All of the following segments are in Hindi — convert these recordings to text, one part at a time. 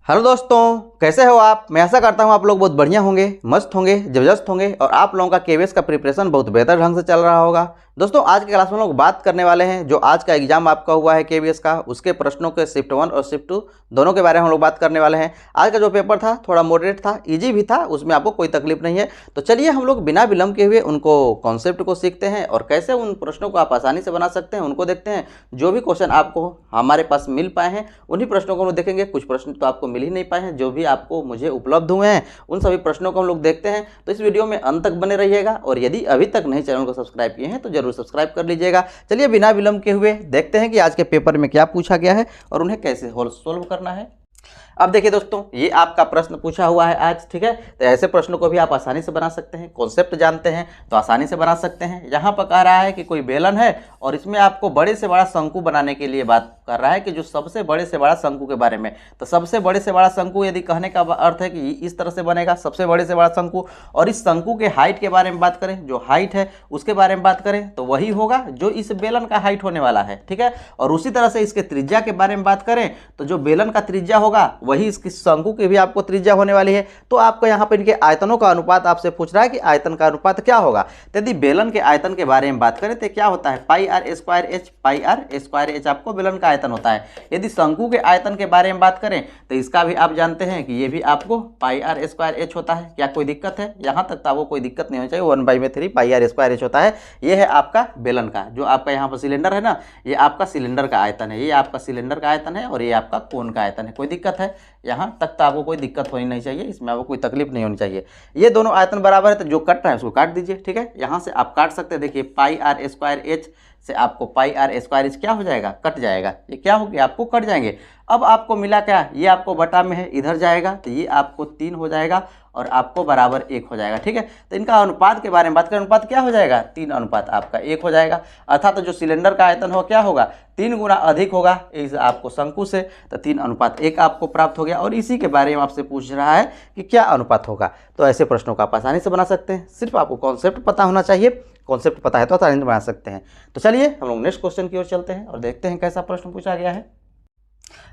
हेलो दोस्तों, कैसे हो आप। मैं आशा करता हूं आप लोग बहुत बढ़िया होंगे, मस्त होंगे, जबरदस्त होंगे और आप लोगों का केवीएस का प्रिपरेशन बहुत बेहतर ढंग से चल रहा होगा। दोस्तों आज के क्लास में हम लोग बात करने वाले हैं जो आज का एग्जाम आपका हुआ है केवीएस का, उसके प्रश्नों के शिफ्ट 1 और शिफ्ट 2 दोनों के बारे में हम लोग बात करने वाले हैं। आज का जो पेपर था थोड़ा मॉडरेट था, इजी भी था, उसमें आपको कोई तकलीफ नहीं है। तो चलिए हम लोग बिना विलंब के हुए उनको कॉन्सेप्ट को सीखते हैं और कैसे उन प्रश्नों को आप आसानी से बना सकते हैं उनको देखते हैं। जो भी क्वेश्चन आपको हमारे पास मिल पाए हैं उन्हीं प्रश्नों को हम लोग देखेंगे। कुछ प्रश्न तो आपको मिल ही नहीं पाए हैं, जो भी आपको मुझे उपलब्ध हुए हैं उन सभी प्रश्नों को हम लोग देखते हैं। तो इस वीडियो में अंत तक बने रहिएगा और यदि अभी तक नहीं चैनल को सब्सक्राइब किए हैं तो जरूर सब्सक्राइब कर लीजिएगा। चलिए बिना विलंब के हुए देखते हैं कि आज के पेपर में क्या पूछा गया है और उन्हें कैसे सोल्व करना है। अब देखिए दोस्तों, ये आपका प्रश्न पूछा हुआ है आज, ठीक है। तो ऐसे प्रश्नों को भी आप आसानी से बना सकते हैं, कॉन्सेप्ट जानते हैं तो आसानी से बना सकते हैं। यहाँ पर कह रहा है कि कोई बेलन है और इसमें आपको बड़े से बड़ा शंकु बनाने के लिए बात कर रहा है कि जो सबसे बड़े से बड़ा शंकु के बारे में। तो सबसे बड़े से बड़ा शंकु यदि कहने का अर्थ है कि इस तरह से बनेगा सबसे बड़े से बड़ा शंकु, और इस शंकु के हाइट के बारे में बात करें, जो हाइट है उसके बारे में बात करें तो वही होगा जो इस बेलन का हाइट होने वाला है, ठीक है। और उसी तरह से इसके त्रिज्या के बारे में बात करें तो जो बेलन का त्रिज्या होगा वही इसकी शंकु की भी आपको त्रिज्या होने वाली है। तो आपको यहाँ पर इनके आयतनों का अनुपात आपसे पूछ रहा है कि आयतन का अनुपात क्या होगा। तो यदि बेलन के आयतन के बारे में बात करें तो क्या होता है pi r square h, pi r square h आपको बेलन का आयतन होता है। यदि शंकु के आयतन के बारे में बात करें तो इसका भी आप जानते हैं कि ये भी आपको पाई आर स्क्वायर एच होता है। क्या कोई दिक्कत है? यहाँ तक तो आपको कोई दिक्कत नहीं होनी चाहिए। 1/3 पाई आर स्क्वायर एच होता है। ये है आपका बेलन का, जो आपका यहाँ पर सिलेंडर है ना, ये आपका सिलेंडर का आयतन है, ये आपका सिलेंडर का आयतन है और ये आपका कोन का आयतन है। कोई दिक्कत है? यहाँ तक तो आपको कोई दिक्कत होनी नहीं चाहिए, इसमें आपको कोई तकलीफ नहीं होनी चाहिए। ये दोनों आयतन बराबर है तो जो कट रहा है उसको काट दीजिए, ठीक है। यहाँ से आप काट सकते हैं। देखिए पाई आर स्क्वायर एच से आपको पाई आर स्क्वायर एच क्या हो जाएगा? कट जाएगा। ये क्या हो गया? आपको कट जाएंगे। अब आपको मिला क्या? ये आपको बटा में है, इधर जाएगा तो ये आपको 3 हो जाएगा और आपको बराबर 1 हो जाएगा, ठीक है। तो इनका अनुपात के बारे में बात करें, अनुपात क्या हो जाएगा? 3 अनुपात आपका 1 हो जाएगा। अर्थात तो जो सिलेंडर का आयतन हो क्या होगा? 3 गुना अधिक होगा इस आपको शंकु से, तो 3 अनुपात 1 आपको प्राप्त हो गया। और इसी के बारे में आपसे पूछ रहा है कि क्या अनुपात होगा। तो ऐसे प्रश्नों को आप आसानी से बना सकते हैं, सिर्फ आपको कॉन्सेप्ट पता होना चाहिए। कॉन्सेप्ट पता है तो आसानी से बना सकते हैं। तो चलिए हम लोग नेक्स्ट क्वेश्चन की ओर चलते हैं और देखते हैं कैसा प्रश्न पूछा गया है।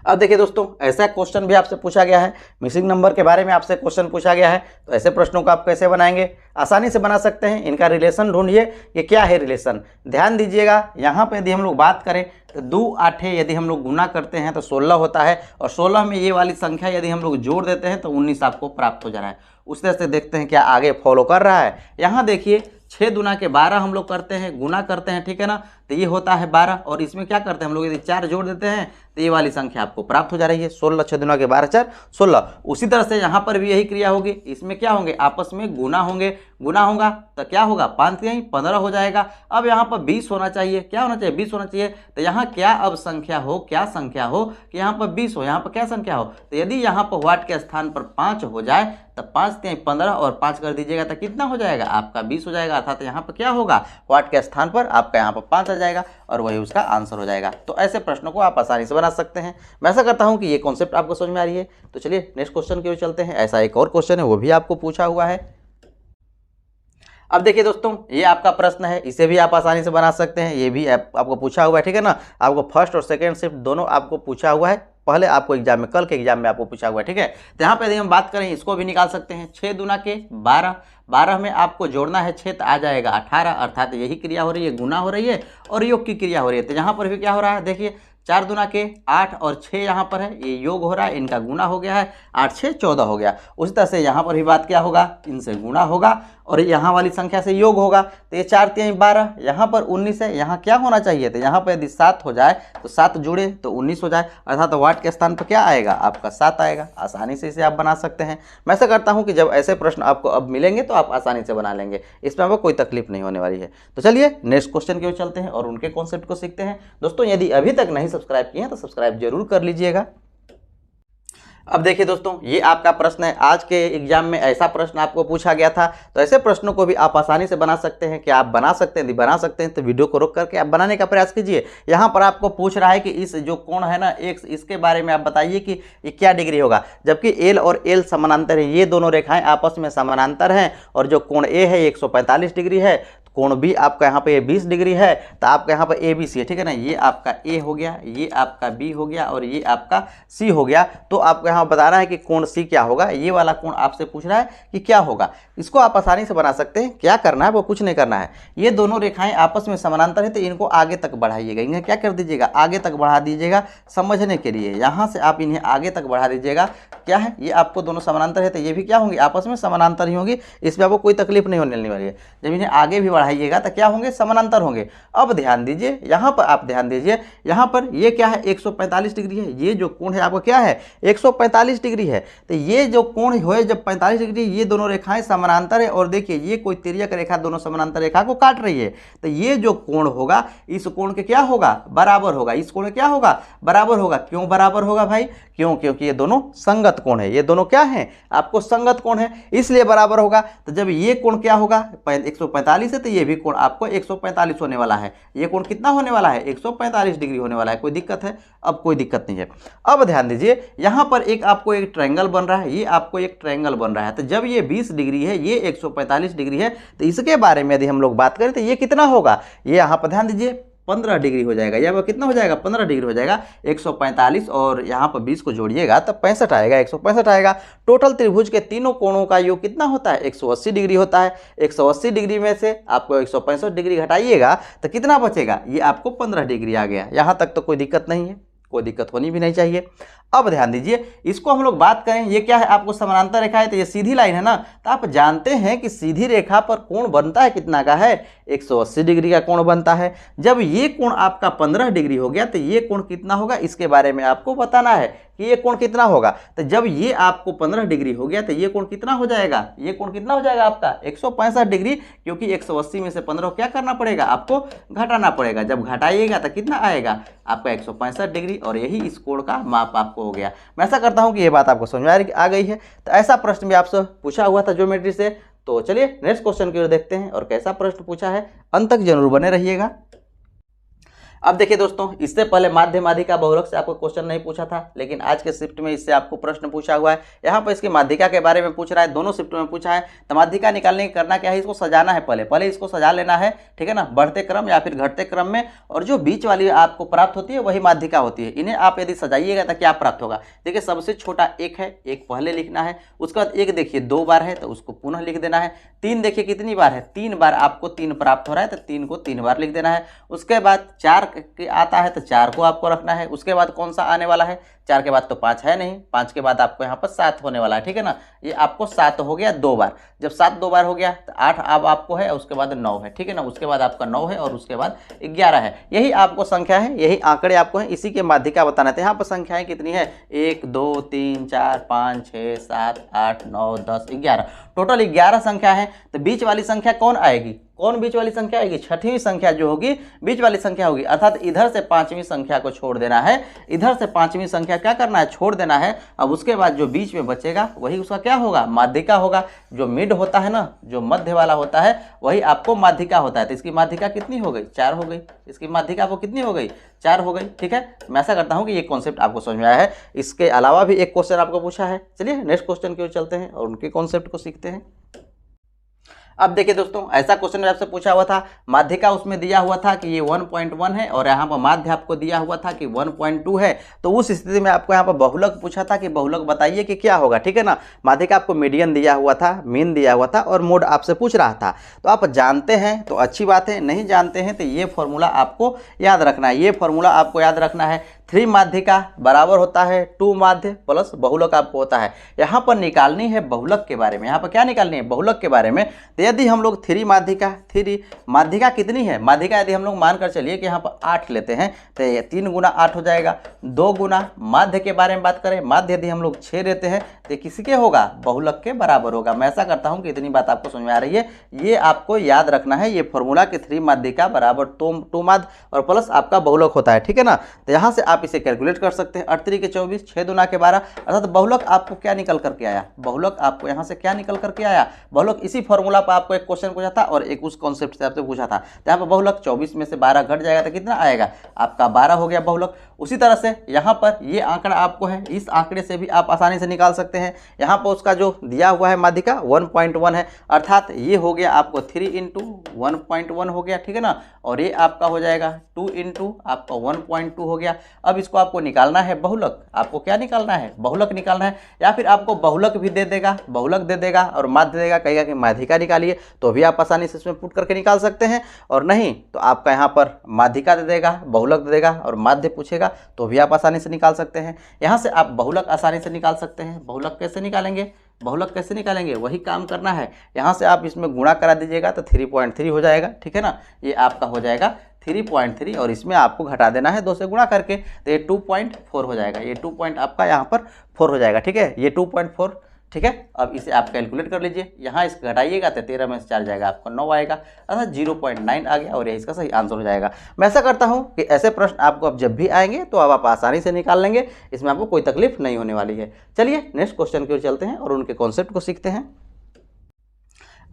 अब देखिए दोस्तों, ऐसा क्वेश्चन भी आपसे पूछा गया है, मिसिंग नंबर के बारे में आपसे क्वेश्चन पूछा गया है। तो ऐसे प्रश्नों को आप कैसे बनाएंगे? आसानी से बना सकते हैं। इनका रिलेशन ढूंढिए कि क्या है रिलेशन। ध्यान दीजिएगा, यहाँ पे यदि हम लोग बात करें तो 2 8 यदि हम लोग गुना करते हैं तो 16 होता है, और 16 में ये वाली संख्या यदि हम लोग जोड़ देते हैं तो 19 आपको प्राप्त हो जा रहा है। उस तरह से देखते हैं क्या आगे फॉलो कर रहा है। यहाँ देखिए 6 दूना के 12 हम लोग करते हैं, गुना करते हैं, ठीक है ना। तो ये होता है 12 और इसमें क्या करते हैं हम लोग यदि 4 जोड़ देते हैं तो ये वाली संख्या आपको प्राप्त हो जा रही है 16। 6 दूना के 12 4 16। उसी तरह से यहाँ पर भी यही क्रिया होगी। इसमें क्या होंगे? आपस में गुना होंगे। गुना होगा तो क्या होगा? 5 3 15 हो जाएगा। अब यहाँ पर 20 होना चाहिए। क्या होना चाहिए? 20 होना चाहिए। तो यहाँ क्या अब संख्या हो, क्या संख्या हो कि यहाँ पर 20 हो, यहाँ पर क्या संख्या हो? तो यदि यहाँ पर वाट के स्थान पर 5 हो जाए तो 5 3 15 और 5 कर दीजिएगा तो कितना हो जाएगा? आपका 20 हो जाएगा। अर्थात यहाँ पर क्या होगा? वाट के स्थान पर आपका यहाँ पर 5 आ जाएगा और वही उसका आंसर हो जाएगा। तो ऐसे प्रश्नों को आप आसानी से बना सकते हैं। मैं ऐसा करता हूँ कि ये कॉन्सेप्ट आपको समझ में आ रही है। तो चलिए नेक्स्ट क्वेश्चन की ओर चलते हैं। ऐसा एक और क्वेश्चन है, वो भी आपको पूछा हुआ है। अब देखिए दोस्तों, ये आपका प्रश्न है, इसे भी आप आसानी से बना सकते हैं। ये भी आपको पूछा हुआ है, ठीक है ना। आपको फर्स्ट और सेकंड शिफ्ट दोनों आपको पूछा हुआ है। पहले आपको एग्जाम में, कल के एग्जाम में आपको पूछा हुआ है, ठीक है। तो यहाँ पे यदि हम बात करें, इसको भी निकाल सकते हैं। 6 दूना के 12, 12 में आपको जोड़ना है 6 तो आ जाएगा 18। अर्थात यही क्रिया हो रही है, गुना हो रही है और योग की क्रिया हो रही है। तो यहाँ पर भी क्या हो रहा है? देखिए 4 दूना के 8 और 6 यहाँ पर है, ये योग हो रहा है, इनका गुना हो गया है। 8 6 14 हो गया। उसी तरह से यहाँ पर भी बात क्या होगा? इनसे गुना होगा और यहाँ वाली संख्या से योग होगा। तो ये 4 3 12, यहाँ पर 19 है। यहाँ क्या होना चाहिए? तो यहाँ पर यदि 7 हो जाए तो 7 जुड़े तो 19 हो जाए। अर्थात वाट के स्थान पर क्या आएगा? आपका 7 आएगा। आसानी से इसे आप बना सकते हैं। मैं ऐसा करता हूँ कि जब ऐसे प्रश्न आपको अब मिलेंगे तो आप आसानी से बना लेंगे, इसमें आपको कोई तकलीफ नहीं होने वाली है। तो चलिए नेक्स्ट क्वेश्चन की ओर चलते हैं और उनके कॉन्सेप्ट को सीखते हैं। दोस्तों यदि अभी तक नहीं सब्सक्राइब किए हैं तो सब्सक्राइब जरूर कर लीजिएगा। अब देखिए दोस्तों, ये आपका प्रश्न है। आज के एग्जाम में ऐसा प्रश्न आपको पूछा गया था। तो ऐसे प्रश्नों को भी आप आसानी से बना सकते हैं। क्या आप बना सकते हैं? यदि बना सकते हैं तो वीडियो को रोक करके आप बनाने का प्रयास कीजिए। यहाँ पर आपको पूछ रहा है कि इस जो कोण है ना एक्स, इसके बारे में आप बताइए कि ये क्या डिग्री होगा। जबकि एल और एल समानांतर है, ये दोनों रेखाएं आपस में समानांतर हैं और जो कोण ए है 145 डिग्री है। कोण बी आपका यहाँ पे 20 डिग्री है। तो आपका यहाँ पर ए बी सी है, ठीक है ना। ये आपका ए हो गया, ये आपका बी हो गया और ये आपका सी हो गया। तो आपको यहाँ यहाँ बताना है कि कोण सी क्या होगा। ये वाला कोण आपसे पूछ रहा है कि क्या होगा। इसको आप आसानी से बना सकते हैं। क्या करना है वो कुछ नहीं करना है। ये दोनों रेखाएं आपस में समानांतर है तो इनको आगे तक बढ़ाइएगा। इन्हें क्या कर दीजिएगा, आगे तक बढ़ा दीजिएगा समझने के लिए। यहाँ से आप इन्हें आगे तक बढ़ा दीजिएगा। क्या है, ये आपको दोनों समानांतर है तो ये भी क्या होंगी, आपस में समानांतर ही होंगी। इसमें आपको कोई तकलीफ नहीं होने वाली है। जब इन्हें आगे भी बढ़ाइएगा तो क्या होंगे, समानांतर होंगे। अब ध्यान दीजिए, यहाँ पर आप ध्यान दीजिए, यहाँ पर ये क्या है, 145 डिग्री है। ये जो कोण है आपको क्या है, 145 डिग्री है। तो ये जो कोण है जब 45 डिग्री, ये दोनों रेखाएं समानांतर है और देखिए ये कोई तिर्यक रेखा दोनों समानांतर रेखा को काट रही है। तो ये जो कोण होगा इस कोण के क्या होगा, बराबर होगा। इस कोण क्या होगा, बराबर होगा। क्यों बराबर होगा भाई, क्यों, क्योंकि ये दोनों संगत कोण है। ये दोनों क्या हैं, आपको संगत कोण है, इसलिए बराबर होगा। तो जब ये कोण क्या होगा, 145 है तो ये भी कोण आपको 145 होने वाला है। ये कोण कितना होने वाला है, 145 डिग्री होने वाला है। कोई दिक्कत है, अब कोई दिक्कत नहीं है। अब ध्यान दीजिए, यहां पर एक आपको एक ट्रायंगल बन रहा है, ये आपको एक ट्रायंगल बन रहा है। तो जब ये 20 डिग्री है, ये 145 डिग्री है, तो इसके बारे में यदि हम लोग बात करें तो ये कितना होगा, ये यहां पर ध्यान दीजिए 15 डिग्री हो जाएगा। यहाँ पर कितना हो जाएगा, 15 डिग्री हो जाएगा। 145 और यहाँ पर 20 को जोड़िएगा तब 65 आएगा, 165 आएगा। टोटल त्रिभुज के तीनों कोणों का योग कितना होता है, 180 डिग्री होता है। 180 डिग्री में से आपको 165 डिग्री घटाइएगा तो कितना बचेगा, ये आपको 15 डिग्री आ गया। यहाँ तक तो कोई दिक्कत नहीं है, कोई दिक्कत होनी भी नहीं चाहिए। अब ध्यान दीजिए, इसको हम लोग बात करें, ये क्या है, आपको समानांतर रेखा है तो ये सीधी लाइन है ना। तो आप जानते हैं कि सीधी रेखा पर कोण बनता है कितना का है, 180 डिग्री का कोण बनता है। जब ये कोण आपका 15 डिग्री हो गया तो ये कोण कितना होगा, इसके बारे में आपको बताना है कि ये कोण कितना होगा। तो जब ये आपको 15 डिग्री हो गया तो ये कोण कितना हो जाएगा, ये कोण कितना हो जाएगा आपका 165 डिग्री, क्योंकि 180 में से 15 क्या करना पड़ेगा, आपको घटाना पड़ेगा। जब घटाइएगा तो कितना आएगा आपका 165 डिग्री, और यही इस कोण का माप आपको हो गया। मैं ऐसा करता हूं कि ये बात आपको समझ में आ गई है। तो ऐसा प्रश्न भी आपसे पूछा हुआ था ज्योमेट्री से। तो चलिए नेक्स्ट क्वेश्चन की ओर देखते हैं और कैसा प्रश्न पूछा है, अंत तक जरूर बने रहिएगा। अब देखिए दोस्तों, इससे पहले माध्य माध्यिका बहुलक से आपको क्वेश्चन नहीं पूछा था, लेकिन आज के शिफ्ट में इससे आपको प्रश्न पूछा हुआ है। यहाँ पर इसकी माध्यिका के बारे में पूछ रहा है, दोनों शिफ्ट में पूछा है। तो माध्यिका निकालने की करना क्या है, इसको सजाना है। पहले इसको सजा लेना है, ठीक है ना, बढ़ते क्रम या फिर घटते क्रम में। और जो बीच वाली आपको प्राप्त होती है वही माध्यिका होती है। इन्हें आप यदि सजाइएगा तो क्या प्राप्त होगा, देखिए सबसे छोटा एक है, एक पहले लिखना है। उसके बाद एक देखिए 2 बार है तो उसको पुनः लिख देना है। 3 देखिए कितनी बार है, 3 बार आपको 3 प्राप्त हो रहा है तो 3 को 3 बार लिख देना है। उसके बाद 4 आता है तो 4 को आपको रखना है। उसके बाद कौन सा आने वाला है, 4 के बाद तो 5 है नहीं, 5 के बाद आपको यहाँ पर 7 होने वाला है, ठीक है ना। ये आपको 7 हो गया 2 बार। जब 7 2 बार हो गया तो 8 अब आपको है, उसके बाद 9 है, ठीक है ना। उसके बाद आपका 9 है और उसके बाद 11 है। यही आपको संख्या है, यही आंकड़े आपको हैं, इसी के माध्यिका बताना था। यहाँ पर संख्याएं कितनी है, 1 2 3 4 5 6 7 8 9 10 11, टोटल 11 संख्या है। तो बीच वाली संख्या कौन आएगी, कौन बीच वाली संख्या आएगी, छठवीं संख्या जो होगी बीच वाली संख्या होगी। अर्थात इधर से 5वीं संख्या को छोड़ देना है, इधर से 5वीं संख्या क्या करना है, छोड़ देना है। अब उसके बाद जो बीच में बचेगा वही उसका क्या होगा, माध्यिका होगा। जो मिड होता है ना, जो मध्य वाला होता है वही आपको माध्यिका होता है। तो इसकी माध्यिका कितनी हो गई, 4 हो गई। इसकी माध्यिका आपको कितनी हो गई, 4 हो गई, ठीक है। मैं ऐसा करता हूँ कि ये कॉन्सेप्ट आपको समझ में आया है। इसके अलावा भी एक क्वेश्चन आपको पूछा है। चलिए नेक्स्ट क्वेश्चन की ओर चलते हैं और उनके कॉन्सेप्ट को सीखते हैं। अब देखिए दोस्तों, ऐसा क्वेश्चन आपसे पूछा हुआ था, माध्यिका उसमें दिया हुआ था कि ये 1.1 है और यहाँ पर माध्य आपको दिया हुआ था कि 1.2 है। तो उस स्थिति में आपको यहाँ पर बहुलक पूछा था कि बहुलक बताइए कि क्या होगा, ठीक है ना। माध्यिका आपको मीडियन दिया हुआ था, मीन दिया हुआ था और मोड आपसे पूछ रहा था। तो आप जानते हैं तो अच्छी बात है, नहीं जानते हैं तो ये फॉर्मूला आपको याद रखना है। ये फॉर्मूला आपको याद रखना है, 3 माध्यिका बराबर होता है 2 माध्य प्लस बहुलक आपको होता है। यहाँ पर निकालनी है बहुलक के बारे में, यहाँ पर क्या निकालनी है, बहुलक के बारे में। तो यदि हम लोग 3 माध्यिका कितनी है, माध्यिका यदि हम लोग मानकर चलिए कि यहाँ पर 8 लेते हैं तो ये 3 गुना 8 हो जाएगा। 2 गुना माध्य के बारे में बात करें, माध्य यदि हम लोग 6 लेते हैं तो किसी के होगा, बहुलक के बराबर होगा। मैं ऐसा करता हूँ कि इतनी बात आपको समझ में आ रही है, ये आपको याद रखना है। ये फॉर्मूला कि 3 माध्यिका बराबर 2 माध्य और प्लस आपका बहुलक होता है, ठीक है ना। तो यहाँ से आप इसे कैलकुलेट कर सकते हैं। 8 3 के 24, 6 दूना के 12, अर्थात बहुलक आपको क्या निकल करके आया, बहुलक आपको यहाँ से क्या निकल करके आया, बहुलक इसी फॉर्मूला पर आपको एक क्वेश्चन पूछा था और एक उस कॉन्सेप्ट से आपसे पूछा था। तो यहाँ पर बहुलक 24 में से 12 घट जाएगा तो कितना आएगा, आपका 12 हो गया बहुलक। उसी तरह से यहाँ पर ये आंकड़ा आपको है, इस आंकड़े से भी आप आसानी से निकाल सकते हैं। यहाँ पर उसका जो दिया हुआ है माध्यिका 1.1 है, अर्थात ये हो गया आपको 3 × 1.1 हो गया, ठीक है ना। और ये आपका हो जाएगा 2 × आपका 1.2 हो गया। अब इसको आपको निकालना है बहुलक, आपको क्या निकालना है, बहुलक निकालना है, या फिर आपको बहुलक भी दे देगा, बहुलक दे देगा और माध्य दे देगा, कहेगा कि माध्यिका निकालिए, तो भी आप आसानी से इसमें पुट करके निकाल सकते हैं। और नहीं तो आपका यहाँ पर माध्यिका दे देगा, बहुलक दे देगा और माध्य पूछेगा, तो भी आप आसानी से निकाल सकते हैं। यहाँ से आप बहुलक आसानी से निकाल सकते हैं। बहुलक कैसे निकालेंगे, बहुलक कैसे निकालेंगे, वही काम करना है। यहाँ से आप इसमें गुणा करा दीजिएगा तो 3.3 हो जाएगा, ठीक है ना, ये आपका हो जाएगा 3.3 और इसमें आपको घटा देना है 2 से गुणा करके, तो ये 2.4 हो जाएगा, ये 2 पॉइंट आपका यहाँ पर 4 हो जाएगा, ठीक है, ये 2.4, ठीक है। अब इसे आप कैलकुलेट कर लीजिए, यहाँ इसको घटाइएगा तो 13 में से 4 जाएगा, आपको 9 आएगा, अर्थात 0.9 आ गया और ये इसका सही आंसर हो जाएगा। मैं ऐसा करता हूँ कि ऐसे प्रश्न आपको अब जब भी आएंगे तो अब आप आसानी से निकाल लेंगे, इसमें आपको कोई तकलीफ नहीं होने वाली है। चलिए नेक्स्ट क्वेश्चन की ओर चलते हैं और उनके कॉन्सेप्ट को सीखते हैं।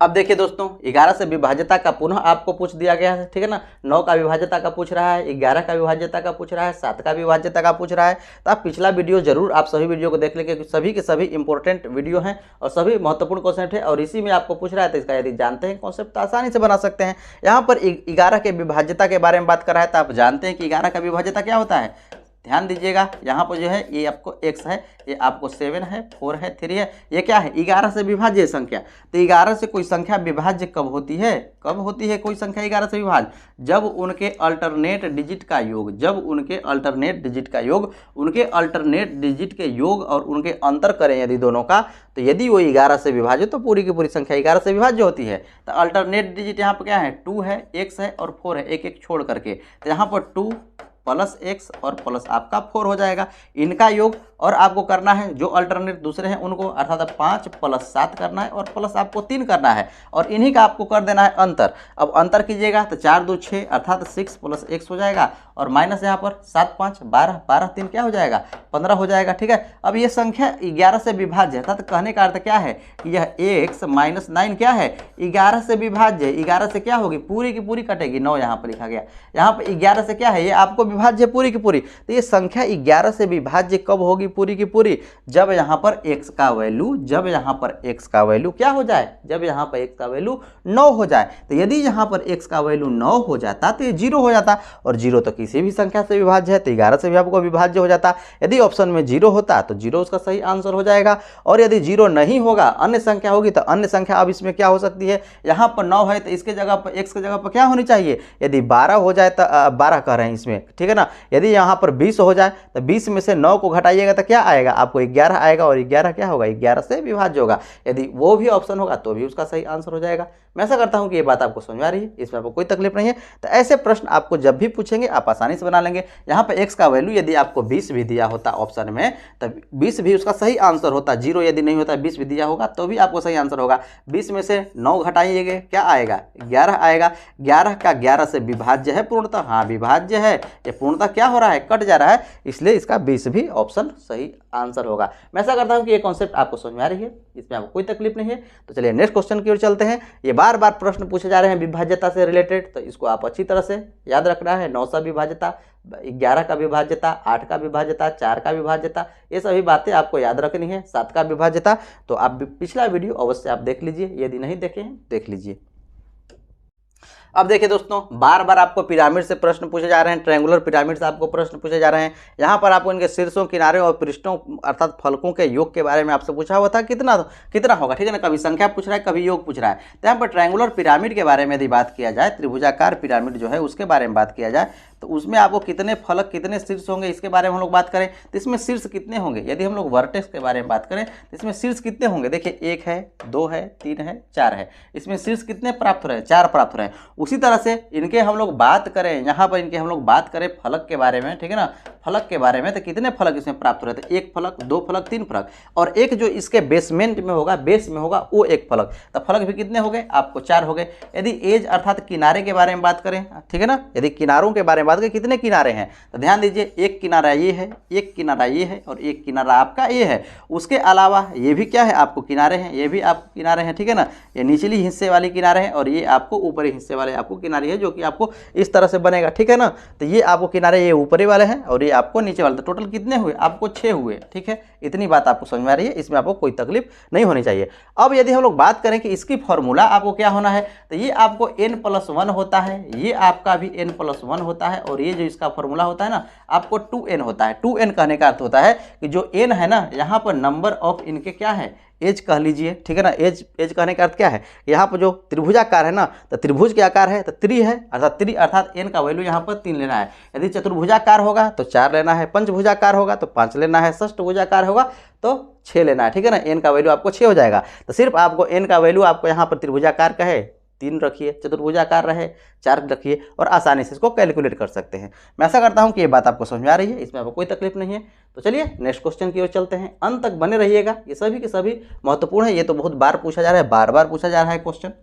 अब देखिए दोस्तों, 11 से विभाज्यता का पुनः आपको पूछ दिया गया है, ठीक है ना। 9 का विभाज्यता का पूछ रहा है, 11 का विभाज्यता का पूछ रहा है, 7 का विभाज्यता का पूछ रहा है। तो आप पिछला वीडियो जरूर, आप सभी वीडियो को देख लेंगे, सभी के सभी इंपॉर्टेंट वीडियो हैं और सभी महत्वपूर्ण कॉन्सेप्ट है और इसी में आपको पूछ रहा है, तो इसका यदि जानते हैं कॉन्सेप्ट तो आसानी से बना सकते हैं। यहाँ पर 11 के विभाज्यता के बारे में बात कर रहा है, तो आप जानते हैं कि 11 का विभाज्यता क्या होता है। ध्यान दीजिएगा, यहाँ पर जो है ये आपको x है, ये आपको 7 है, 4 है, 3 है, ये क्या है 11 से विभाज्य संख्या। तो 11 से कोई संख्या विभाज्य कब होती है, कब होती है कोई संख्या 11 से विभाज्य, जब उनके अल्टरनेट डिजिट का योग, जब उनके अल्टरनेट डिजिट का योग, उनके अल्टरनेट डिजिट के योग और उनके अंतर करें यदि दोनों का, तो यदि वो 11 से विभाज्य तो पूरी की पूरी संख्या 11 से विभाज्य होती है। तो अल्टरनेट डिजिट यहाँ पर क्या है, 2 है, x है और 4 है, एक एक छोड़ करके, तो यहाँ पर 2 प्लस x और प्लस आपका 4 हो जाएगा, इनका योग। और आपको करना है जो अल्टरनेट दूसरे हैं उनको, अर्थात 5 प्लस 7 करना है और प्लस आपको 3 करना है और इन्हीं का आपको कर देना है अंतर। अब अंतर कीजिएगा तो 4 2 6 अर्थात 6 प्लस x हो जाएगा और माइनस यहाँ पर 7 5 12, 12 3 क्या हो जाएगा 15 हो जाएगा, ठीक है। अब ये संख्या 11 से विभाज्य है, अर्थात कहने का अर्थ क्या है कि यह x माइनस 9 क्या है 11 से विभाज्य, 11 से क्या होगी पूरी की पूरी कटेगी, 9 यहाँ पर लिखा गया, यहाँ पर 11 से क्या है ये आपको विभाज्य पूरी की पूरी। तो ये संख्या 11 से विभाज्य कब होगी पूरी की पूरी, जब यहाँ पर x का वैल्यू, जब यहाँ पर x का वैल्यू क्या हो जाए, जब यहाँ पर x का वैल्यू 9 हो जाए। तो यदि यहाँ पर x का वैल्यू 9 हो जाता तो ये 0 हो जाता और 0 तो किसी भी संख्या से विभाज्य है, तो 11 से भी आपको विभाज्य हो जाता। यदि ऑप्शन में 0 होता तो 0 उसका सही आंसर हो जाएगा और यदि 0 नहीं होगा अन्य संख्या होगी तो अन्य संख्या अब इसमें क्या हो सकती है, यहाँ पर 9 है तो इसके जगह पर x के जगह पर क्या होनी चाहिए, यदि 12 हो जाए तो 12 कह रहे हैं इसमें, ठीक है ना। यदि यहाँ पर 20 हो जाए तो 20 में से 9 को घटाइएगा तो क्या आएगा आपको 11 आएगा और 11 क्या होगा 11 से विभाज्य होगा। यदि वो भी ऑप्शन होगा तो भी उसका सही आंसर हो जाएगा। मैं ऐसा करता हूं कि ये बात आपको समझ आ रही है, इसमें आपको कोई तकलीफ नहीं है। तो ऐसे प्रश्न आपको जब भी पूछेंगे आप आसानी से बना लेंगे। यहाँ पे x का वैल्यू यदि आपको 20 भी दिया होता ऑप्शन में तब 20 भी उसका सही आंसर होता, 0 यदि नहीं होता 20 भी दिया होगा तो भी आपको सही आंसर होगा। 20 में से 9 घटाइएगा क्या आएगा 11 आएगा, 11 का 11 से विभाज्य है पूर्णतः, हाँ विभाज्य है, ये पूर्णतः क्या हो रहा है कट जा रहा है, इसलिए इसका 20 भी ऑप्शन सही आंसर होगा। मैं ऐसा करता हूं कि ये कॉन्सेप्ट आपको समझ में आ रही है, इसमें आपको कोई तकलीफ नहीं है। तो चलिए नेक्स्ट क्वेश्चन की ओर चलते हैं। ये बार बार प्रश्न पूछे जा रहे हैं विभाज्यता से रिलेटेड, तो इसको आप अच्छी तरह से याद रखना है। 9 सा विभाज्यता, 11 का विभाज्यता, 8 का विभाज्यता, 4 का विभाज्यता, ये सभी बातें आपको याद रखनी है। 7 का विभाज्यता तो आप पिछला वीडियो अवश्य आप देख लीजिए, यदि नहीं देखे हैं देख लीजिए। अब देखिए दोस्तों, बार बार आपको पिरामिड से प्रश्न पूछे जा रहे हैं, ट्रायंगुलर पिरामिड से आपको प्रश्न पूछे जा रहे हैं। यहाँ पर आपको इनके शीर्षों, किनारों और पृष्ठों अर्थात फलकों के योग के बारे में आपसे पूछा हुआ था कितना होगा, ठीक है ना। कभी संख्या पूछ रहा है, कभी योग पूछ रहा है। तो यहाँ पर ट्रायंगुलर पिरामिड के बारे में यदि बात किया जाए, त्रिभुजाकार पिरामिड जो है उसके बारे में बात किया जाए, तो उसमें आपको कितने फलक कितने शीर्ष होंगे इसके बारे में हम लोग बात करें तो इसमें शीर्ष कितने होंगे। यदि हम लोग वर्टेक्स के बारे में बात करें तो इसमें शीर्ष कितने होंगे, देखिए 1 है, 2 है, 3 है, 4 है, इसमें शीर्ष कितने प्राप्त हो रहे हैं 4 प्राप्त हो रहे हैं। उसी तरह से इनके हम लोग बात करें, यहाँ पर इनके हम लोग बात करें फलक के बारे में, ठीक है ना, फलक के बारे में, तो कितने फलक इसमें प्राप्त हो रहे थे 1 फलक, 2 फलक, 3 फलक और एक जो इसके बेसमेंट में होगा, बेस में होगा वो 1 फलक। तो फलक भी कितने हो गए आपको 4 हो गए। यदि एज अर्थात किनारे के बारे में बात करें, ठीक है ना, यदि किनारों के बारे में बात करें कितने किनारे हैं तो ध्यान दीजिए, एक किनारा ये है, एक किनारा ये है और एक किनारा आपका ये है। उसके अलावा ये भी क्या है आपको किनारे हैं, ये भी आपको किनारे हैं, ठीक है ना। ये निचली हिस्से वाले किनारे हैं और ये आपको ऊपरी हिस्से वाले आपको किनारे है जो कि आपको इस तरह से बनेगा, ठीक है ना। तो ये आपको किनारे ये ऊपरी वाले हैं और ये आपको नीचे वाले। तो टोटल कितने हुए? आपको 6 हुए, ठीक है। इतनी बात आपको समझ में आ रही है, इसमें आपको कोई तकलीफ नहीं होनी चाहिए। अब यदि हम लोग बात करें कि इसकी फॉर्मूला आपको क्या होना है, तो ये आपको n+1 होता है, ये आपका भी n+1 होता है, और ये जो इसका फॉर्मूला होता है ना आपको 2n होता है। 2n कहने का अर्थ होता है कि जो n है ना यहाँ पर नंबर ऑफ इनके क्या है, एज कह लीजिए, ठीक है ना। एज कहने का अर्थ क्या है, यहाँ पर जो त्रिभुजाकार है ना, तो त्रिभुज के आकार है तो 3 है, अर्थात n का वैल्यू यहाँ पर 3 लेना है। यदि चतुर्भुजाकार होगा तो 4 लेना है, पंचभुजाकार होगा तो 5 लेना है, षष्ठभुजाकार होगा तो 6 लेना है, ठीक है ना। n का वैल्यू आपको 6 हो जाएगा। तो सिर्फ आपको n का वैल्यू आपको यहाँ पर त्रिभुजाकार का है 3 रखिए, चतुर्भुजाकार रहे 4 रखिए, और आसानी से इसको कैलकुलेट कर सकते हैं। मैं ऐसा करता हूं कि ये बात आपको समझ में आ रही है, इसमें आपको कोई तकलीफ नहीं है। तो चलिए नेक्स्ट क्वेश्चन की ओर चलते हैं, अंत तक बने रहिएगा, ये सभी के सभी महत्वपूर्ण है। ये तो बहुत बार पूछा जा रहा है, बार बार पूछा जा रहा है क्वेश्चन।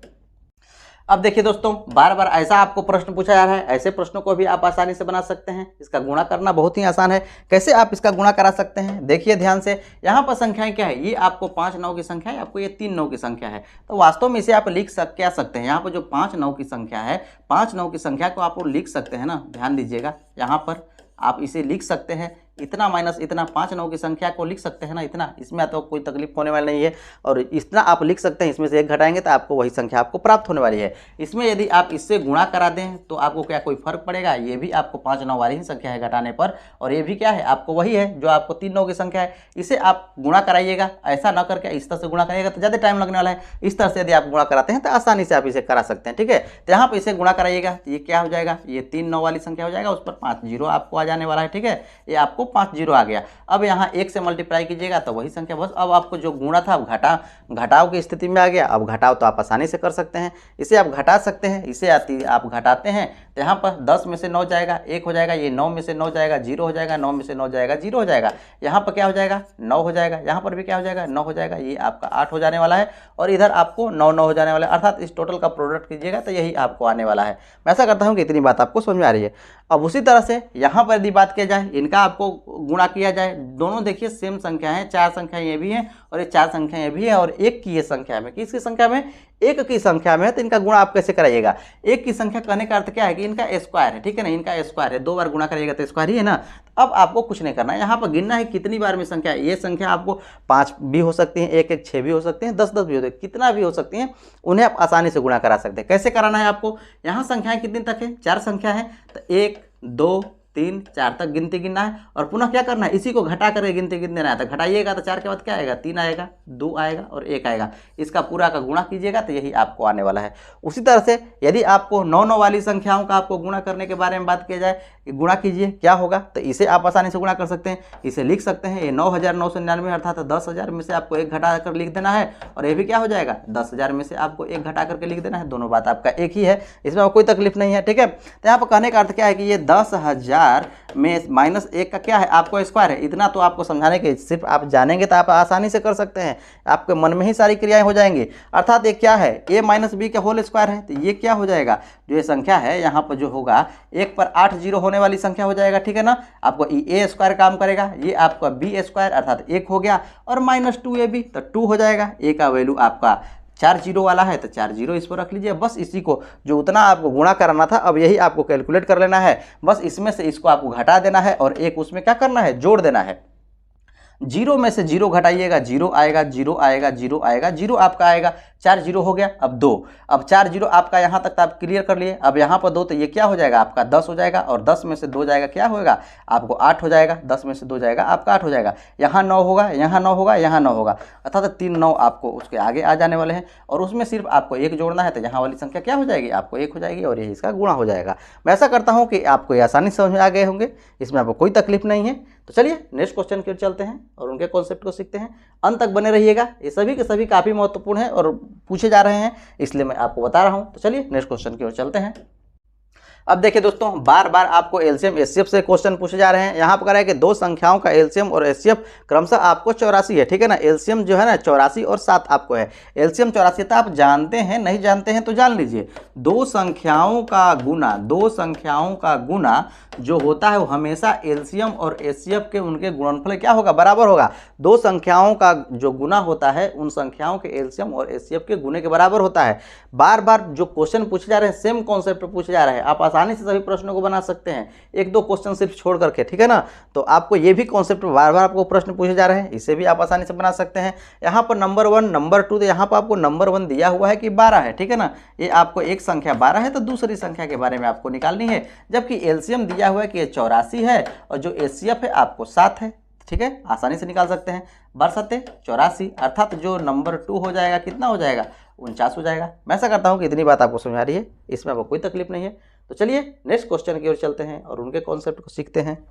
अब देखिए दोस्तों, बार बार ऐसा आपको प्रश्न पूछा जा रहा है, ऐसे प्रश्नों को भी आप आसानी से बना सकते हैं। इसका गुणा करना बहुत ही आसान है। कैसे आप इसका गुणा करा सकते हैं, देखिए ध्यान से। यहाँ पर संख्याएं क्या है, ये आपको 5 9 की संख्या है, आपको ये 3 9 की संख्या है। तो वास्तव में इसे आप लिख क्या सकते हैं, यहाँ पर जो 5 9 की संख्या है, 5 9 की संख्या को आप लिख सकते हैं ना, ध्यान दीजिएगा। यहाँ पर आप इसे लिख सकते हैं इतना माइनस इतना, 5 9 की संख्या को लिख सकते हैं ना इतना, इसमें तो कोई तकलीफ होने वाली नहीं है। और इतना आप लिख सकते हैं, इसमें से 1 घटाएंगे तो आपको वही संख्या आपको प्राप्त होने वाली है। इसमें यदि आप इससे गुणा करा दें तो आपको क्या कोई फर्क पड़ेगा, ये भी आपको 5 9 वाली ही संख्या है घटाने पर, और ये भी क्या है आपको वही है जो आपको 3 9 की संख्या है। इसे आप गुणा कराइएगा, ऐसा न करके इस तरह से गुणा करिएगा तो ज़्यादा टाइम लगने वाला है। इस तरह से यदि आप गुणा कराते हैं तो आसानी से आप इसे करा सकते हैं, ठीक है। तो यहाँ पर इसे गुणा कराइएगा तो ये क्या हो जाएगा, ये 3 9 वाली संख्या हो जाएगा, उस पर 5 0 आपको आ जाने वाला है, ठीक है। ये आपको 5 0 आ गया। अब यहाँ 1 से मल्टीप्लाई कीजिएगा तो वही संख्या, बस अब आपको जो गुणा था घटाव की स्थिति में आ गया। अब घटाव तो आप आसानी से कर सकते हैं, इसे आप घटा सकते हैं। इसे आप घटाते हैं तो यहाँ पर 10 में से 9 जाएगा 1 हो जाएगा, ये 9 में से 9 जाएगा 0 हो जाएगा, 9 में से 9 जाएगा 0 हो जाएगा। यहाँ पर क्या हो जाएगा 9 हो जाएगा, यहाँ पर भी क्या हो जाएगा 9 हो जाएगा, ये आपका 8 हो जाने वाला है, और इधर आपको 9 9 हो जाने वाला है। अर्थात इस टोटल का प्रोडक्ट कीजिएगा तो यही आपको आने वाला है। मैं ऐसा करता हूँ कि इतनी बात आपको समझ में आ रही है। अब उसी तरह से यहाँ पर यदि बात किया जाए, इनका आपको गुणा किया जाए, दोनों देखिए सेम संख्या है, 4 संख्या ये भी है और ये 4 संख्या ये भी है, और 1 की ये संख्या में, किसकी संख्या में, 1 की संख्या में है। तो इनका गुणा आप कैसे कराइएगा, 1 की संख्या कहने का अर्थ क्या है कि इनका स्क्वायर है, ठीक है ना, इनका स्क्वायर है, 2 बार गुणा करिएगा तो स्क्वायर ही है ना। अब आपको कुछ नहीं करना है, यहाँ पर गिनना है कितनी बार में संख्या है। ये संख्या आपको 5 भी हो सकती है, 1 1 6 भी हो सकते हैं, 10 10 भी हो सकते हैं, कितना भी हो सकती हैं, उन्हें आप आसानी से गुणा करा सकते हैं। कैसे कराना है आपको, यहाँ संख्याएं कितनी तक है, 4 संख्या है, तो 1 2 3 4 तक गिनती गिनना है, और पुनः क्या करना है, इसी को घटा करके गिनती गिन देना है। तो घटाइएगा तो 4 के बाद क्या आएगा, 3 आएगा, 2 आएगा और 1 आएगा। इसका पूरा का गुणा कीजिएगा तो यही आपको आने वाला है। उसी तरह से यदि आपको 9 9 वाली संख्याओं का आपको गुणा करने के बारे में बात किया जाए, गुणा कीजिए क्या होगा, तो इसे आप आसानी से गुणा कर सकते हैं। इसे लिख सकते हैं, ये 9999 अर्थात 10,000 में से आपको 1 घटा कर लिख देना है, और ये भी क्या हो जाएगा 10,000 में से आपको 1 घटा करके लिख देना है। दोनों बात आपका एक ही है, इसमें कोई तकलीफ नहीं है, ठीक है। तो यहाँ पर कहने का अर्थ क्या है कि ये 10,000 में -1 का क्या है आपको स्क्वायर है। इतना तो आपको समझाने के सिर्फ आप जानेंगे तो आप आसानी से कर सकते हैं, आपके मन में ही सारी क्रियाएं हो जाएंगी। अर्थात ये क्या है, a - b का होल स्क्वायर है, तो ये क्या हो जाएगा, जो ये संख्या है यहाँ पर जो होगा 1 पर 8 0 होने वाली संख्या हो जाएगा, ठीक है ना। आपको a स्क्वायर काम करेगा, ये आपका b स्क्वायर अर्थात 1 हो गया, और -2ab तो 2 हो जाएगा। a का वैल्यू आपका 4 0 वाला है तो 4 0 इस पर रख लीजिए। बस इसी को जो उतना आपको गुणा कराना था, अब यही आपको कैलकुलेट कर लेना है। बस इसमें से इसको आपको घटा देना है, और एक उसमें क्या करना है, जोड़ देना है। 0 में से 0 घटाइएगा, 0 आएगा, 0 आएगा, 0 आएगा, 0 आपका आएगा, 4 0 हो गया। अब 2, अब 4 0 आपका यहाँ तक तो आप क्लियर कर लिए। अब यहाँ पर 2 तो ये क्या हो जाएगा आपका 10 हो जाएगा, और 10 में से 2 जाएगा क्या होगा आपको 8 हो जाएगा, 10 में से 2 जाएगा आपका 8 हो जाएगा। यहाँ 9 होगा, यहाँ 9 होगा, यहाँ 9 होगा, अर्थात 3 9 आपको उसके आगे आ जाने वाले हैं, और उसमें सिर्फ आपको 1 जोड़ना है, तो यहाँ वाली संख्या क्या हो जाएगी आपको 1 हो जाएगी, और यही इसका गुणा हो जाएगा। मैं ऐसा करता हूँ कि आपको ये आसानी से समझ में आ गए होंगे, इसमें आपको कोई तकलीफ नहीं है। तो चलिए नेक्स्ट क्वेश्चन की ओर चलते हैं और उनके कॉन्सेप्ट को सीखते हैं। अंत तक बने रहिएगा, ये सभी के सभी काफ़ी महत्वपूर्ण है और पूछे जा रहे हैं, इसलिए मैं आपको बता रहा हूँ। तो चलिए नेक्स्ट क्वेश्चन की ओर चलते हैं। अब देखिए दोस्तों, बार बार आपको एलसीएम एचसीएफ से क्वेश्चन पूछे जा रहे हैं। यहाँ पर कह रहा है कि दो संख्याओं का एलसीएम और एचसीएफ क्रमशः आपको 84 है, ठीक है ना। एलसीएम जो है ना 84 और 7 आपको है। एलसीएम 84 था, आप जानते हैं, नहीं जानते हैं तो जान लीजिए। दो संख्याओं का गुना जो होता है वो हमेशा एलसीएम और एचसीएफ के उनके गुणनफल क्या होगा, बराबर होगा। दो संख्याओं का जो गुना होता है उन संख्याओं के एलसीएम और एचसीएफ के गुने के बराबर होता है। बार बार जो क्वेश्चन पूछे जा रहे हैं सेम कॉन्सेप्ट पूछे जा रहे हैं, आप आसानी से सभी प्रश्नों को बना सकते हैं, एक दो क्वेश्चन सिर्फ छोड़ करके, ठीक है ना। तो आपको ये भी कॉन्सेप्ट बार बार आपको प्रश्न पूछे जा रहे हैं, इसे भी आप आसानी से बना सकते हैं। यहाँ पर नंबर 1 नंबर 2, तो यहाँ पर आपको नंबर 1 दिया हुआ है कि 12 है, ठीक है ना। ये आपको एक संख्या 12 है तो दूसरी संख्या के बारे में आपको निकालनी है, जबकि एलसीएम दिया हुआ है कि ये 84 है और जो एचसीएफ है आपको 7 है, ठीक है। आसानी से निकाल सकते हैं। 12 84, अर्थात जो नंबर 2 हो जाएगा कितना हो जाएगा, 49 हो जाएगा। मैं ऐसा करता हूं कि इतनी बात आपको समझ आ रही है, इसमें आपको कोई तकलीफ नहीं है। तो चलिए नेक्स्ट क्वेश्चन की ओर चलते हैं और उनके कॉन्सेप्ट को सीखते हैं।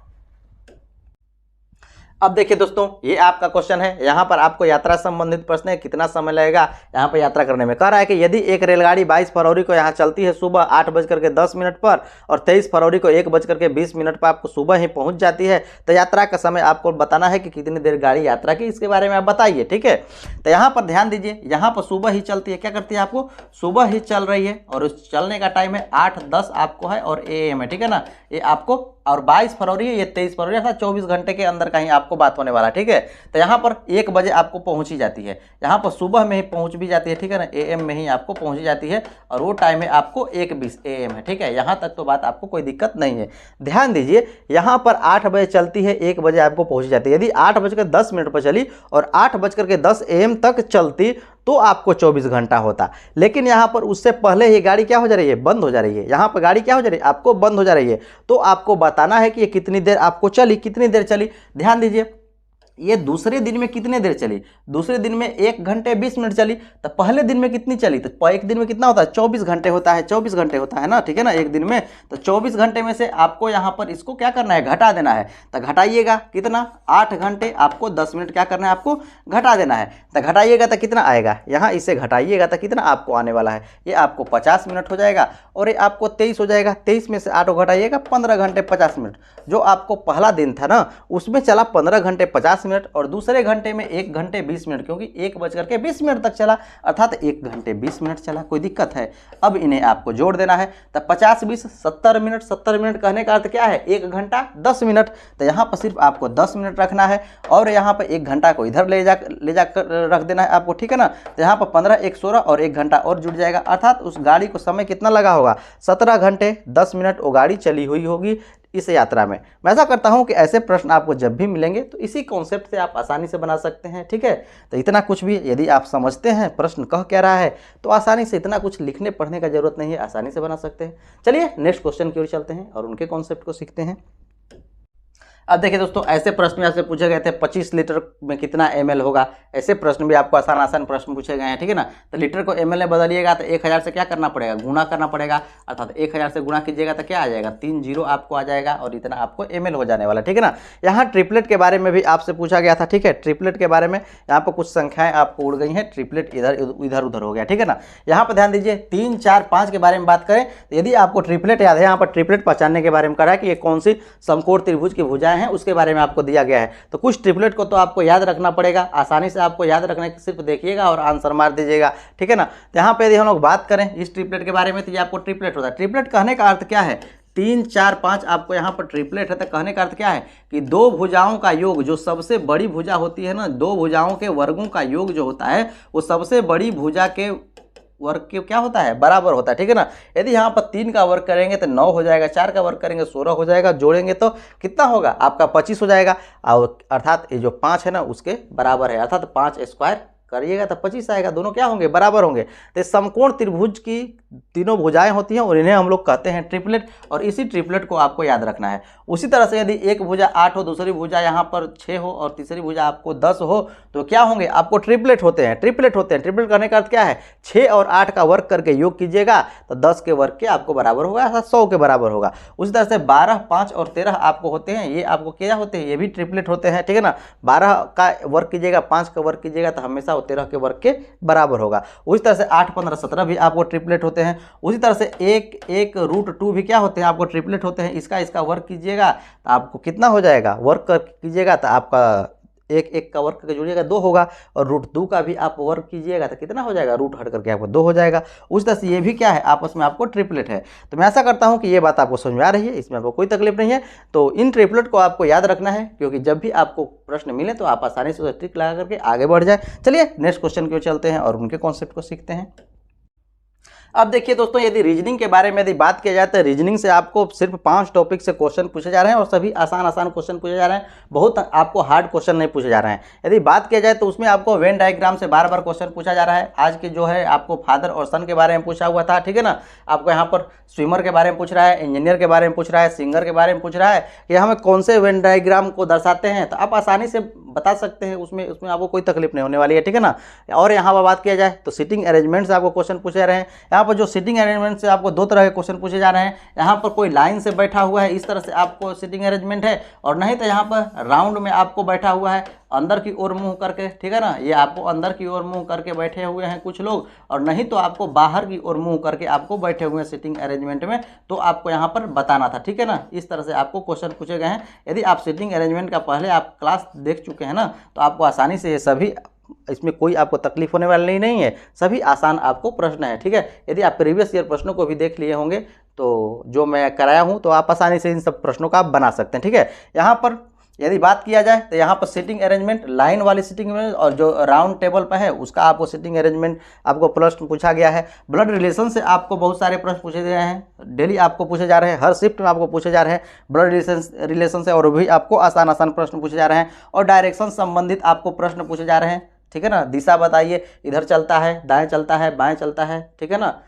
अब देखिए दोस्तों, ये आपका क्वेश्चन है। यहाँ पर आपको यात्रा संबंधित प्रश्न है, कितना समय लगेगा यहाँ पर यात्रा करने में। कह रहा है कि यदि एक रेलगाड़ी 22 फरवरी को यहाँ चलती है सुबह 8:10 पर और 23 फरवरी को 1:20 पर आपको सुबह ही पहुँच जाती है, तो यात्रा का समय आपको बताना है कि कितनी देर गाड़ी यात्रा की, इसके बारे में आप बताइए, ठीक है। तो यहाँ पर ध्यान दीजिए, यहाँ पर सुबह ही चलती है, क्या करती है आपको सुबह ही चल रही है और उस चलने का टाइम है 8:10 आपको है और AM है, ठीक है ना। ये आपको, और 22 फरवरी है, ये 23 फरवरी अर्थात 24 घंटे के अंदर कहीं आपको बात होने वाला, ठीक है। तो यहाँ पर 1 बजे आपको पहुँची जाती है, यहाँ पर सुबह में ही पहुँच भी जाती है, ठीक है ना। AM में ही आपको पहुँची जाती है और वो टाइम है आपको 1:20 AM है, ठीक है। यहाँ तक तो बात आपको कोई दिक्कत नहीं है। ध्यान दीजिए, यहाँ पर 8 बजे चलती है, 1 बजे आपको पहुँच जाती है। यदि 8:10 पर चली और 8:10 AM तक चलती तो आपको 24 घंटा होता, लेकिन यहाँ पर उससे पहले ही गाड़ी क्या हो जा रही है, बंद हो जा रही है। यहाँ पर गाड़ी क्या हो जा रही है, आपको बंद हो जा रही है। तो आपको बताना है कि ये कितनी देर आपको चली, कितनी देर चली। ध्यान दीजिए, ये दूसरे दिन में कितने देर चली, दूसरे दिन में 1:20 चली। तो पहले दिन में कितनी चली, तो एक दिन में कितना होता है, 24 घंटे होता है, 24 घंटे होता है ना, ठीक है ना, एक दिन में। तो 24 घंटे में से आपको यहाँ पर इसको क्या करना है, घटा देना है। तो घटाइएगा कितना, 8 घंटे आपको 10 मिनट क्या करना है, आपको घटा देना है। तो घटाइएगा तो कितना आएगा, यहाँ इसे घटाइएगा तो कितना आपको आने वाला है, ये आपको 50 मिनट हो जाएगा और ये आपको 23 हो जाएगा। 23 में से 8 घटाइएगा, 15 घंटे 50 मिनट। जो आपको पहला दिन था ना उसमें चला 15 घंटे 50 मिनट और दूसरे घंटे में 1:20, क्योंकि 1:20 तक चला, अर्थात 1:20 चला। कोई दिक्कत है, अब इन्हें आपको जोड़ देना है। तो 50 20 70 मिनट, 70 मिनट कहने का अर्थ क्या है, 1 घंटा 10 मिनट। तो यहाँ पर सिर्फ आपको 10 मिनट रखना है और यहाँ पर 1 घंटा को इधर ले जा कर रख देना है आपको, ठीक है ना। तो यहाँ पर 15 1 16 और 1 घंटा और जुड़ जाएगा, अर्थात उस गाड़ी को समय कितना लगा होगा, 17 घंटे 10 मिनट वो गाड़ी चली हुई होगी इस यात्रा में। मैं ऐसा करता हूं कि ऐसे प्रश्न आपको जब भी मिलेंगे तो इसी कॉन्सेप्ट से आप आसानी से बना सकते हैं, ठीक है। तो इतना कुछ भी यदि आप समझते हैं प्रश्न कह क्या रहा है तो आसानी से, इतना कुछ लिखने पढ़ने का जरूरत नहीं है, आसानी से बना सकते हैं। चलिए नेक्स्ट क्वेश्चन की ओर चलते हैं और उनके कॉन्सेप्ट को सीखते हैं। अब देखिए दोस्तों, ऐसे प्रश्न आपसे पूछे गए थे 25 लीटर में कितना ml होगा। ऐसे प्रश्न भी आपको आसान प्रश्न पूछे गए हैं, ठीक है ना। तो लीटर को ml में बदलिएगा तो 1000 से क्या करना पड़ेगा, गुना करना पड़ेगा, अर्थात 1000 से गुना कीजिएगा तो क्या आ जाएगा, 3 0 आपको आ जाएगा और इतना आपको ml हो जाने वाला, ठीक है ना। यहाँ ट्रिपलेट के बारे में भी आपसे पूछा गया था, ठीक है। ट्रिपलेट के बारे में यहाँ पर कुछ संख्याएं आपको उड़ गई हैं, ट्रिपलेट इधर उधर हो गया, ठीक है ना। यहाँ पर ध्यान दीजिए, 3 4 5 के बारे में बात करें तो यदि आपको ट्रिपलेट याद है, यहाँ पर ट्रिपलेट पहचानने के बारे में करा है कि ये कौन सी समकोण त्रिभुज की भुजाएं हैं उसके बारे में आपको दिया गया है। तो कुछ ट्रिपलेट को तो आपको याद रखना पड़ेगा, आसानी से आपको याद रखने की सिर्फ देखिएगा और आंसर मार दीजिएगा, ठीक है ना। तो यहाँ पे यदि हम लोग बात करें इस ट्रिपलेट के बारे में तो ये आपको ट्रिपलेट होता है। ट्रिपलेट कहने का अर्थ क्या है, 3 4 5 आपको यहाँ पर ट्रिपलेट है। तो कहने का अर्थ क्या है कि दो भुजाओं का योग, जो सबसे बड़ी भुजा होती है ना, दो भुजाओं के वर्गों का योग जो होता है वो सबसे बड़ी भुजा के वर्ग के क्या होता है, बराबर होता है, ठीक है ना। यदि यहाँ पर 3 का वर्ग करेंगे तो 9 हो जाएगा, 4 का वर्ग करेंगे 16 हो जाएगा, जोड़ेंगे तो कितना होगा आपका 25 हो जाएगा, और अर्थात ये जो 5 है ना उसके बराबर है, अर्थात 5 स्क्वायर करिएगा तो 25 आएगा, दोनों क्या होंगे, बराबर होंगे। तो समकोण त्रिभुज की तीनों भुजाएं होती हैं और इन्हें हम लोग कहते हैं ट्रिपलेट, और इसी ट्रिपलेट को आपको याद रखना है। उसी तरह से यदि एक भुजा 8 हो, दूसरी भुजा यहाँ पर 6 हो और तीसरी भुजा आपको 10 हो तो क्या होंगे, आपको ट्रिपलेट होते हैं। ट्रिपलेट करने का अर्थ क्या है, 6 और 8 का वर्ग करके योग कीजिएगा तो 10 के वर्ग के आपको बराबर होगा, अर्थात 100 के बराबर होगा। उसी तरह से 12 5 और 13 आपको होते हैं, ये आपको क्या होते हैं, ये भी ट्रिपलेट होते हैं, ठीक है ना। 12 का वर्ग कीजिएगा, 5 का वर्ग कीजिएगा तो हमेशा और 13 के वर्ग के बराबर होगा। उसी तरह से 8, 15, 17 भी आपको ट्रिपलेट होते हैं। उसी तरह से 1 √2 भी क्या होते हैं, आपको ट्रिपलेट होते हैं। इसका वर्ग कीजिएगा तो आपको कितना हो जाएगा, वर्ग कीजिएगा तो आपका 1 का वर्ग करके जोड़िएगा 2 होगा, और √2 का भी आप वर्ग कीजिएगा तो कितना हो जाएगा, रूट हट करके आपको 2 हो जाएगा। उस तरह से ये भी क्या है, आपस में आपको ट्रिपलेट है। तो मैं ऐसा करता हूँ कि ये बात आपको समझ में आ रही है, इसमें आपको कोई तकलीफ नहीं है। तो इन ट्रिपलेट को आपको याद रखना है, क्योंकि जब भी आपको प्रश्न मिले तो आप आसानी से ट्रिक लगा करके आगे बढ़ जाए। चलिए नेक्स्ट क्वेश्चन की ओर चलते हैं और उनके कॉन्सेप्ट को सीखते हैं। अब देखिए दोस्तों, यदि रीजनिंग के बारे में यदि बात किया जाए तो रीजनिंग से आपको सिर्फ 5 टॉपिक से क्वेश्चन पूछे जा रहे हैं, और सभी आसान क्वेश्चन पूछे जा रहे हैं, बहुत आपको हार्ड क्वेश्चन नहीं पूछे जा रहे हैं। यदि बात किया जाए तो उसमें आपको वेन डायग्राम से बार बार क्वेश्चन पूछा जा रहा है। आज के जो है आपको फादर और सन के बारे में पूछा हुआ था, ठीक है ना। आपको यहाँ पर स्विमर के बारे में पूछ रहा है, इंजीनियर के बारे में पूछ रहा है, सिंगर के बारे में पूछ रहा है कि हमें कौन से वेन डायग्राम को दर्शाते हैं, तो आप आसानी से बता सकते हैं, उसमें आपको कोई तकलीफ नहीं होने वाली है, ठीक है ना। और यहाँ पर बात किया जाए तो सिटिंग अरेंजमेंट से आपको क्वेश्चन पूछे जा रहे हैं। यहाँ पर जो सिटिंग अरेंजमेंट से आपको 2 तरह के क्वेश्चन पूछे जा रहे हैं। यहाँ पर कोई लाइन से बैठा हुआ है, इस तरह से आपको सिटिंग अरेंजमेंट है, और नहीं तो यहाँ पर राउंड में आपको बैठा हुआ है अंदर की ओर मुंह करके, ठीक है ना। ये आपको अंदर की ओर मुंह करके बैठे हुए हैं कुछ लोग, और नहीं तो आपको बाहर की ओर मुंह करके आपको बैठे हुए हैं सिटिंग अरेंजमेंट में, तो आपको यहाँ पर बताना था, ठीक है ना। इस तरह से आपको क्वेश्चन पूछे गए हैं। यदि आप सिटिंग अरेंजमेंट का पहले आप क्लास देख चुके हैं ना, तो आपको आसानी से ये सभी, इसमें कोई आपको तकलीफ होने वाली नहीं है, सभी आसान आपको प्रश्न है, ठीक है। यदि आप प्रीवियस ईयर प्रश्नों को भी देख लिए होंगे तो जो मैं कराया हूं, तो आप आसानी से इन सब प्रश्नों का आप बना सकते हैं, ठीक है। यहाँ पर यदि बात किया जाए तो यहाँ पर सिटिंग अरेंजमेंट, लाइन वाली सिटिंग अरेंजमेंट, और जो राउंड टेबल पर है उसका आपको सिटिंग अरेंजमेंट आपको प्रश्न पूछा गया है। ब्लड रिलेशन से आपको बहुत सारे प्रश्न पूछे गए हैं, डेली आपको पूछे जा रहे हैं, हर शिफ्ट में आपको पूछे जा रहे हैं ब्लड रिलेशन से, और भी आपको आसान प्रश्न पूछे जा रहे हैं। और डायरेक्शन संबंधित आपको प्रश्न पूछे जा रहे हैं, ठीक है ना। दिशा बताइए, इधर चलता है, दाएं चलता है, बाएं चलता है, ठीक है ना।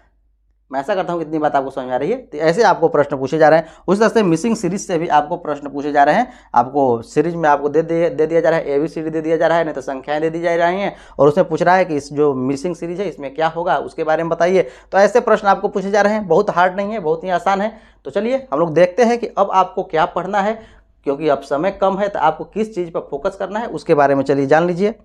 मैं ऐसा करता हूँ कि इतनी बात आपको समझ आ रही है, तो ऐसे आपको प्रश्न पूछे जा रहे हैं। उस तरह से मिसिंग सीरीज से भी आपको प्रश्न पूछे जा रहे हैं। आपको सीरीज में आपको दे दिया जा रहा है, ABCD दे दिया जा रहा है, नहीं तो संख्याएं दे दी जा रही हैं, और उसमें पूछ रहा है कि इस जो मिसिंग सीरीज है इसमें क्या होगा, उसके बारे में बताइए। तो ऐसे प्रश्न आपको पूछे जा रहे हैं, बहुत हार्ड नहीं है, बहुत ही आसान है। तो चलिए हम लोग देखते हैं कि अब आपको क्या पढ़ना है, क्योंकि अब समय कम है, तो आपको किस चीज़ पर फोकस करना है उसके बारे में चलिए जान लीजिए।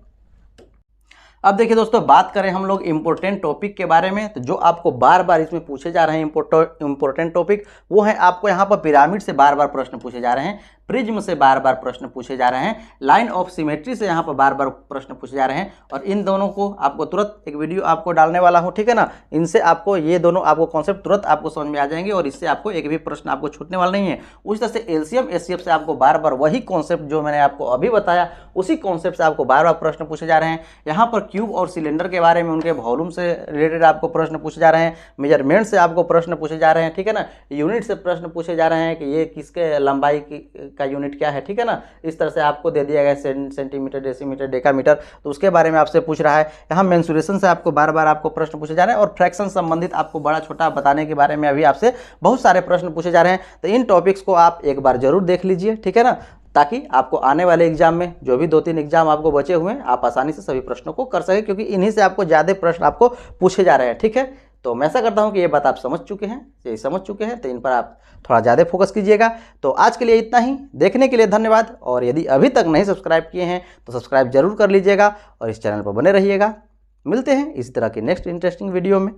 अब देखिए दोस्तों, बात करें हम लोग इम्पोर्टेंट टॉपिक के बारे में, तो जो आपको बार बार इसमें पूछे जा रहे हैं इम्पोर्टेंट टॉपिक, वो है आपको यहाँ पर पिरामिड से बार बार प्रश्न पूछे जा रहे हैं, प्रिज्म से बार बार प्रश्न पूछे जा रहे हैं, लाइन ऑफ सिमेट्री से यहाँ पर बार बार प्रश्न पूछे जा रहे हैं। और इन दोनों को आपको तुरंत एक वीडियो आपको डालने वाला हूँ, ठीक है ना। इनसे आपको ये दोनों आपको कॉन्सेप्ट तुरंत आपको समझ में आ जाएंगे, और इससे आपको एक भी प्रश्न आपको छूटने वाला नहीं है। उस तरह से LCM SCF से आपको बार बार वही कॉन्सेप्ट जो मैंने आपको अभी बताया, उसी कॉन्सेप्ट से आपको बार बार प्रश्न पूछे जा रहे हैं। यहाँ पर क्यूब और सिलेंडर के बारे में, उनके वॉल्यूम से रिलेटेड आपको प्रश्न पूछे जा रहे हैं, मेजरमेंट से आपको प्रश्न पूछे जा रहे हैं, ठीक है ना। यूनिट से प्रश्न पूछे जा रहे हैं कि ये किसके लंबाई का यूनिट क्या है, ठीक है ना। इस तरह से आपको दे दिया गया सेंटीमीटर, डेसीमीटर, डेकामीटर, तो उसके बारे में आपसे पूछ रहा है। यहाँ मेंसुरेशन से आपको बार बार आपको प्रश्न पूछे जा रहे हैं, और फ्रैक्शन संबंधित आपको बड़ा छोटा बताने के बारे में अभी आपसे बहुत सारे प्रश्न पूछे जा रहे हैं। तो इन टॉपिक्स को आप एक बार जरूर देख लीजिए, ठीक है ना, ताकि आपको आने वाले एग्जाम में जो भी 2-3 एग्जाम आपको बचे हुए हैं, आप आसानी से सभी प्रश्नों को कर सकें, क्योंकि इन्हीं से आपको ज़्यादा प्रश्न आपको पूछे जा रहे हैं, ठीक है। तो मैं ऐसा करता हूं कि ये बात आप समझ चुके हैं, तो इन पर आप थोड़ा ज़्यादा फोकस कीजिएगा। तो आज के लिए इतना ही, देखने के लिए धन्यवाद। और यदि अभी तक नहीं सब्सक्राइब किए हैं तो सब्सक्राइब जरूर कर लीजिएगा, और इस चैनल पर बने रहिएगा। मिलते हैं इसी तरह की नेक्स्ट इंटरेस्टिंग वीडियो में।